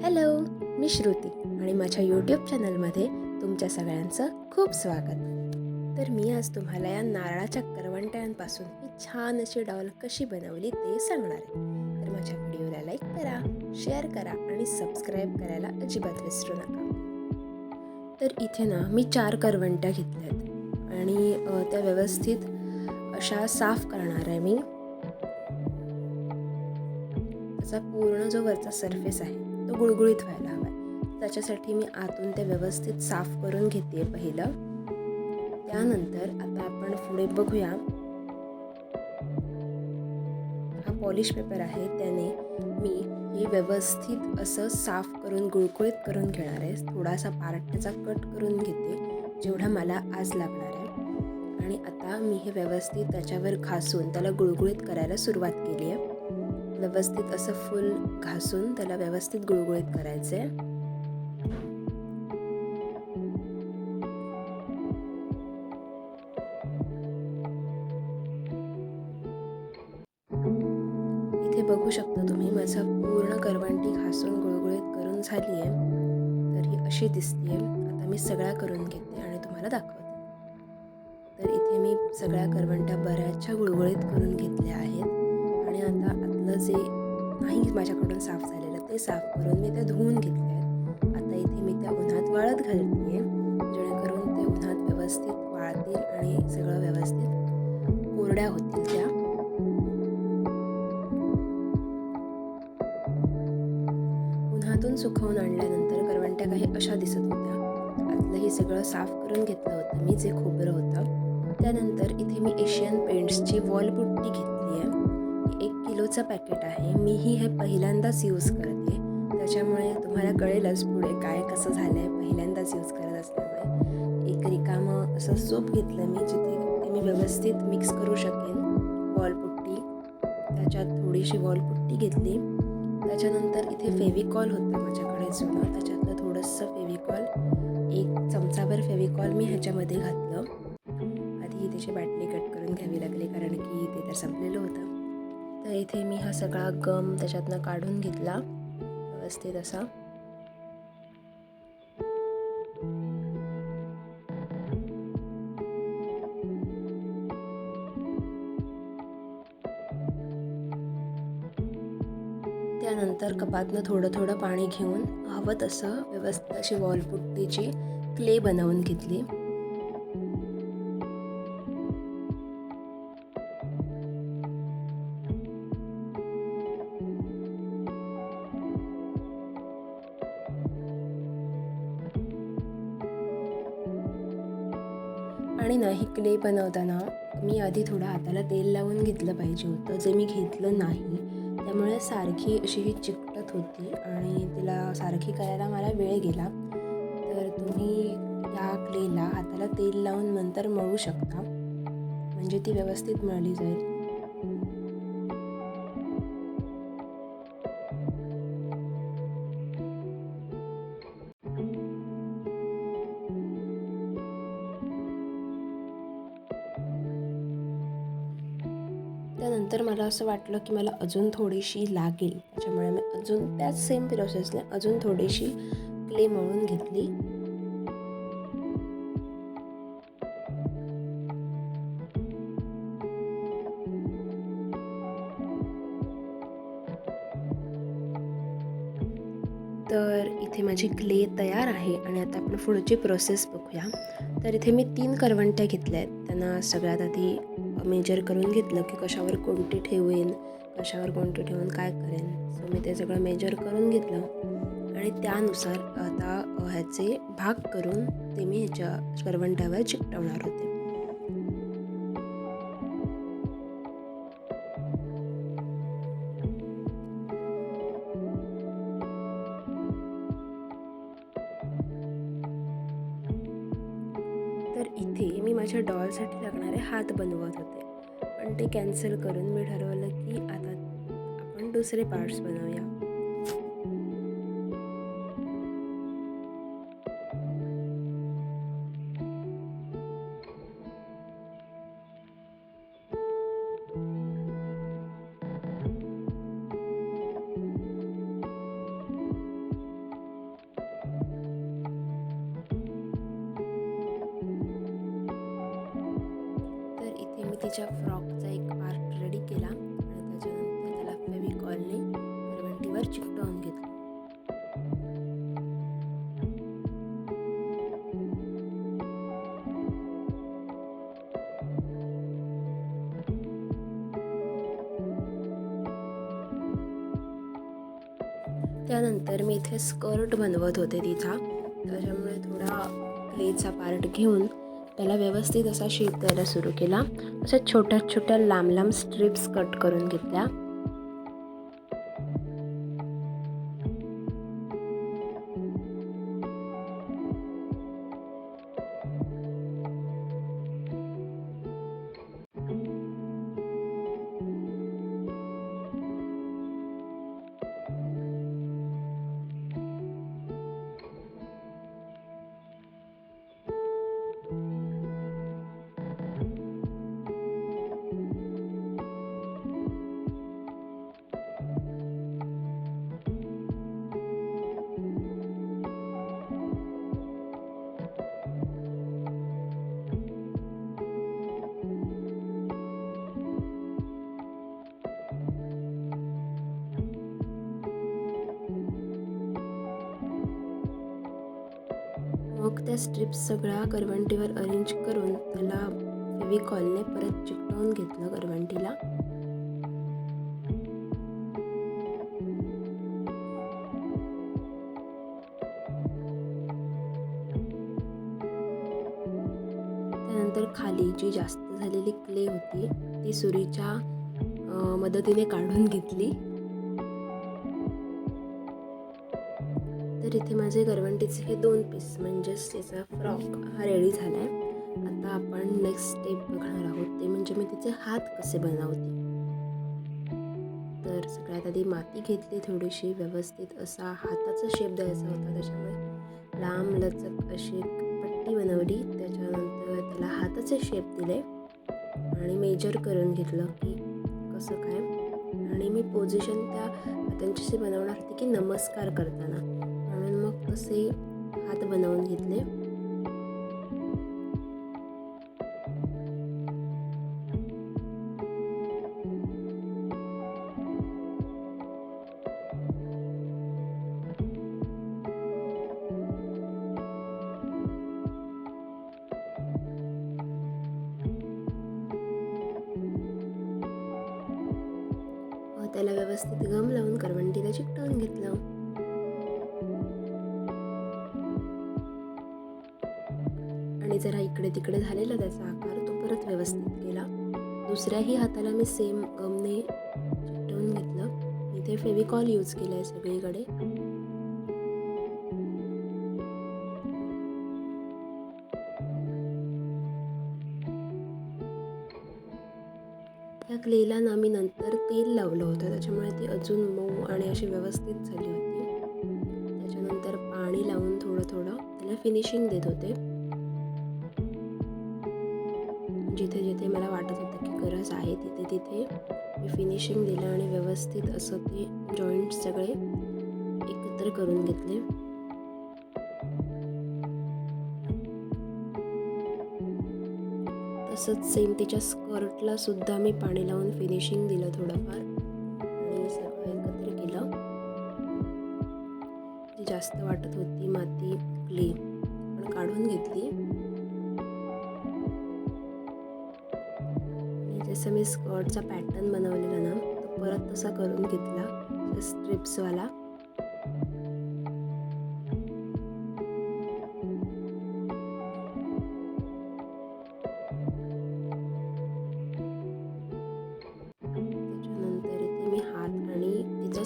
Hello, मी श्रुती आणि माझ्या YouTube चॅनलमध्ये तुमच्या सगळ्यांचं खूप स्वागत. तर मी आज तुम्हाला या नारळाच्या करवंट्यांपासून ही छान अशी डॉल कशी बनवली ते सांगणार आहे. तर माझ्या व्हिडिओला लाईक करा, शेअर करा आणि सबस्क्राईब करायला अजिबात विसरू नका. तर इथे ना मी 4 करवंट्या घेतल्यात आणि त्या व्यवस्थित अशा साफ करणार आहे मी. त्याचा पूर्ण जो वरचा सरफेस आहे तो गुळगुळीत व्हायला हवा आहे. त्याच्यासाठी मी आतून ते व्यवस्थित साफ करून घेते पहिलं. त्यानंतर आता आपण पुढे बघूया. हा पॉलिश पेपर आहे, त्याने मी हे व्यवस्थित असं साफ करून गुळगुळीत करून घेणार आहे. थोडासा पार्ट त्याचा कट करून घेते जेवढा मला आज लागणार आहे. आणि आता मी हे व्यवस्थित त्याच्यावर घासून त्याला गुळगुळीत करायला सुरुवात केली आहे. व्यवस्थित असं फुल घासून त्याला व्यवस्थित गुळगुळीत करायचे. इथे बघू शकता तुम्ही माझं पूर्ण करवंटी घासून गुळगुळीत करून झाली आहे. तर ही अशी दिसते. आता मी सगळ्या करून घेते आणि तुम्हाला दाखवते. तर इथे मी सगळ्या करवंट्या बऱ्याचशा गुळगुळीत करून घेतल्या आहेत आणि आता आतलं जे नाही माझ्याकडून साफ झालेलं ते साफ करून मी ते धुवून घेतले आहेत. आता इथे मी त्या उन्हात वाळत घालते आहे, जेणेकरून ते उन्हात व्यवस्थित वाळतील आणि सगळं व्यवस्थित कोरड्या होतील त्या. उन्हातून सुकवून आणल्यानंतर करवंट्या काही अशा दिसत होत्या. आतलं हे सगळं साफ करून घेतलं होतं मी, जे खोबरं होतं. त्यानंतर इथे मी एशियन पेंट्सची वॉलपुट्टी घेतली आहे. ही 1 किलोचं पॅकेट आहे. मीही हे पहिल्यांदाच यूज करते, त्याच्यामुळे तुम्हाला कळेलच पुढे काय कसं झालं आहे पहिल्यांदाच यूज करत असल्यामुळे. एक रिकामं असं सूप घेतलं मी, जिथे ते मी व्यवस्थित मिक्स करू शकेन वॉलपुट्टी. त्याच्यात थोडीशी वॉलपुट्टी घेतली. त्याच्यानंतर इथे फेविकॉल होतं माझ्याकडे जुनं, त्याच्यातलं थोडंसं फेविकॉल, 1 चमचाभर फेविकॉल मी ह्याच्यामध्ये घातलं. आधी त्याची बाटली कट करून घ्यावी लागली कारण की ते तर संपलेलं होतं. तर इथे मी हा सगळा गम त्याच्यातनं काढून घेतला व्यवस्थित असा. त्यानंतर कपातनं थोडं थोडं पाणी घेऊन हवं तसं व्यवस्थित अशी वॉलपुट्टीची क्ले बनवून घेतली. आणि ना ही क्ले बनवताना मी आधी थोडं हाताला तेल लावून घेतलं पाहिजे होतं, जे मी घेतलं नाही. त्यामुळे सारखी अशी ही चिकटत होती आणि तिला सारखी करायला मला वेळ गेला. तर तुम्ही या क्लेला हाताला तेल लावून नंतर मळू शकता, म्हणजे ती व्यवस्थित मळली जाईल. त्यानंतर मला असं वाटलं की मला अजून थोडीशी लागेल, त्याच्यामुळे मी अजून त्याच सेम प्रोसेसने अजून थोडीशी क्ले मळून घेतली. तर इथे माझी क्ले तयार आहे आणि आता आपण पुढची प्रोसेस बघूया. तर इथे मी 3 करवंट्या घेतल्या आहेत. त्यांना सगळ्यात आधी मेजर करून घेतलं की कशावर कोणती ठेवेन, कशावर कोणती ठेवून काय करेन. सो मी ते सगळं मेजर करून घेतलं आणि त्यानुसार आता ह्याचे भाग करून ते मी ह्याच्या करवंट्यावर चिकटवणार होते. तर इथे मी माझ्या डॉलसाठी लागणारे हात बनवत होते, पण ते कॅन्सल करून मी ठरवलं की आता आपण दुसरे पार्ट्स बनवूया. तिच्या फ्रॉकचा एक पार्ट रेडी केला आणि त्याच्यानंतर त्याला फेविकॉलने करवंटीवर चिकटवून घेतलं. त्यानंतर मी इथे स्कर्ट बनवत होते तिचा, त्याच्यामुळे थोडा क्लेचा पार्ट घेऊन त्याला व्यवस्थित असा शेप द्यायला सुरू केला. अशा छोट्या छोट्या लांब लांब स्ट्रिप्स कट करून घेतल्या. मग त्या स्ट्रिप्स सगळ्या करवंटीवर अरेंज करून त्याला फेविकॉलने परत चिकटवून घेतलं करवंटीला. त्यानंतर खाली जी जास्त झालेली क्ले होती ती सुरीच्या मदतीने काढून घेतली. तर इथे माझे करवंटीचे हे 2 पीस म्हणजेच त्याचा फ्रॉक हा रेडी झाला आहे. आता आपण नेक्स्ट स्टेप बघणार आहोत, ते म्हणजे मी तिचे हात कसे बनवते. तर सगळ्यात आधी माती घेतली थोडीशी, व्यवस्थित असा हाताचा शेप द्यायचा होता, त्याच्यामुळे लांब लचक अशी पट्टी बनवली. त्याच्यानंतर त्याला हाताचे शेप दिले आणि मेजर करून घेतलं की कसं काय, आणि मी पोझिशन त्या हातांची बनवणार होती की नमस्कार करताना, म्हणून मग तसे हात बनवून घेतले. त्याला व्यवस्थित गम लावून करवंटीला चिकटवून घेतलं. आणि जरा इकडे तिकडे झालेला त्याचा आकार तो परत व्यवस्थित केला. दुसऱ्याही हाताला मी सेम गमने चिकटवून घेतलं. इथे फेविकॉल यूज केला आहे सगळीकडे. या क्लेला ना मी नंतर तेल लावलं होतं, त्याच्यामुळे ती अजून मऊ आणि अशी व्यवस्थित झाली होती. त्याच्यानंतर पाणी लावून थोडं थोडं त्याला फिनिशिंग देत होते. जिथे जिथे मला वाटत होतं की गरज आहे तिथे तिथे मी फिनिशिंग दिलं आणि व्यवस्थित असं ते जॉईंट सगळे एकत्र करून घेतले. तसंच सेम तिच्या स्कर्टला सुद्धा मी पाणी लावून फिनिशिंग दिलं थोडंफार आणि सगळं एकत्र केलं. जी जास्त वाटत होती माती क्ले पण काढून घेतली. आणि जसं मी स्कर्टचा पॅटर्न बनवलेला ना तो परत तसा करून घेतला स्ट्रिप्सवाला.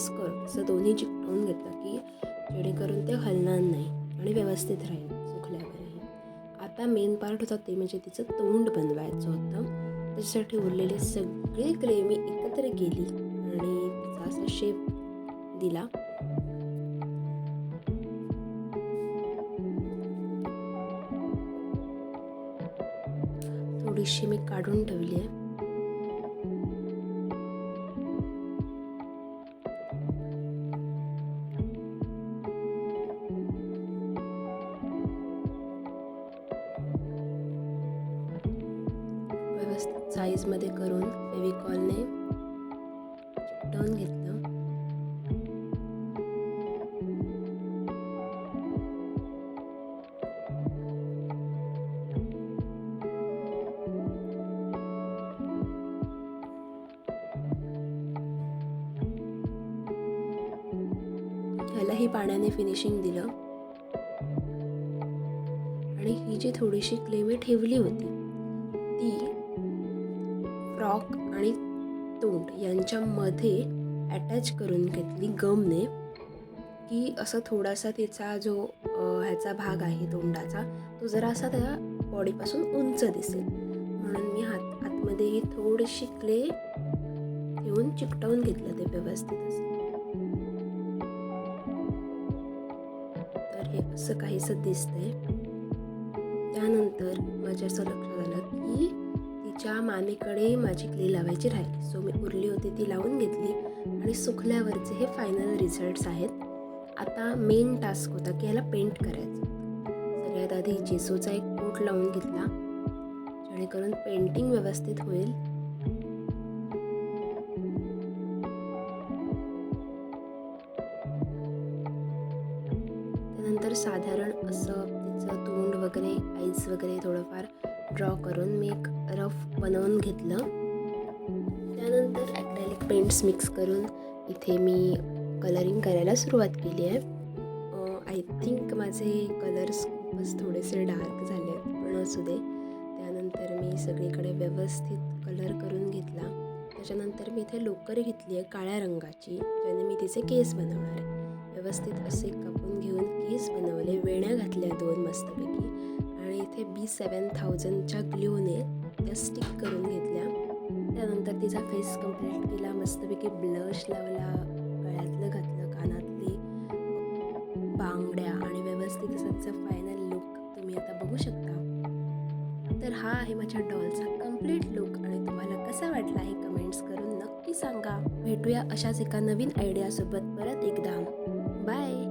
स्कर्ट असं दोन्ही चिकटवून घेतलं की जेणेकरून ते हलणार नाही आणि व्यवस्थित राहील सुकल्यावरही. आता मेन पार्ट होता ते म्हणजे तिचं तोंड बनवायचं होतं. त्याच्यासाठी उरलेले सगळे क्ले मी एकत्र केली आणि तिचा असा शेप दिला. थोडीशी मी काढून ठेवली आहे. साईजमध्ये करून फेविकॉलने चिकटवून घेतलं. ह्यालाही पाण्याने फिनिशिंग दिलं आणि ही जी थोडीशी क्ले मी ठेवली होती ती फ्रॉक आणि तोंड यांच्यामध्ये अटॅच करून घेतली गमने, की असं थोडासा तिचा जो ह्याचा भाग आहे तोंडाचा तो जरासा त्या बॉडीपासून उंच दिसेल म्हणून मी आतमध्ये ही थोडीशी क्ले ठेवून चिकटवून घेतलं ते व्यवस्थित असं. तर हे असं काहीसं दिसतंय. त्यानंतर माझ्या असं लक्षात आलं की तिच्या मानेकडे माझी क्ले लावायची राहिली. सो मी उरली होती ती लावून घेतली आणि सुकल्यावरचे हे फायनल रिझल्ट्स आहेत. आता मेन टास्क होता की याला पेंट करायचं. सगळ्यात आधी जेसूचा एक कोट लावून घेतला जेणेकरून पेंटिंग व्यवस्थित होईल. त्यानंतर साधारण असं तिचं तोंड वगैरे आईज वगैरे थोडंफार ड्रॉ करून मी एक रफ बनवून घेतलं. त्यानंतर ॲक्रेलिक पेंट्स मिक्स करून इथे मी कलरिंग करायला सुरुवात केली आहे. आय थिंक माझे कलर्स खूपच थोडेसे डार्क झाले आहेत पण असू दे. त्यानंतर मी सगळीकडे व्यवस्थित कलर करून घेतला. त्याच्यानंतर मी इथे लोकर घेतली आहे काळ्या रंगाची ज्याने मी तिचे केस बनवणार आहे. व्यवस्थित असे कापून घेऊन केस बनवले, वेण्या घातल्या 2 मस्तपैकी आणि इथे B7000च्या ग्लूने त्या स्टिक करून घेतल्या. त्यानंतर तिचा फेस कंप्लीट केला, मस्तपैकी ब्लश लावला, गळ्यातलं घातलं, कानातली बांगड्या आणि व्यवस्थित असं फायनल लुक तुम्ही आता बघू शकता. तर हा आहे माझ्या डॉलचा कंप्लीट लुक आणि तुम्हाला कसा वाटला हे कमेंट्स करून नक्की सांगा. भेटूया अशाच एका नवीन आयडियासोबत परत एकदा. बाय.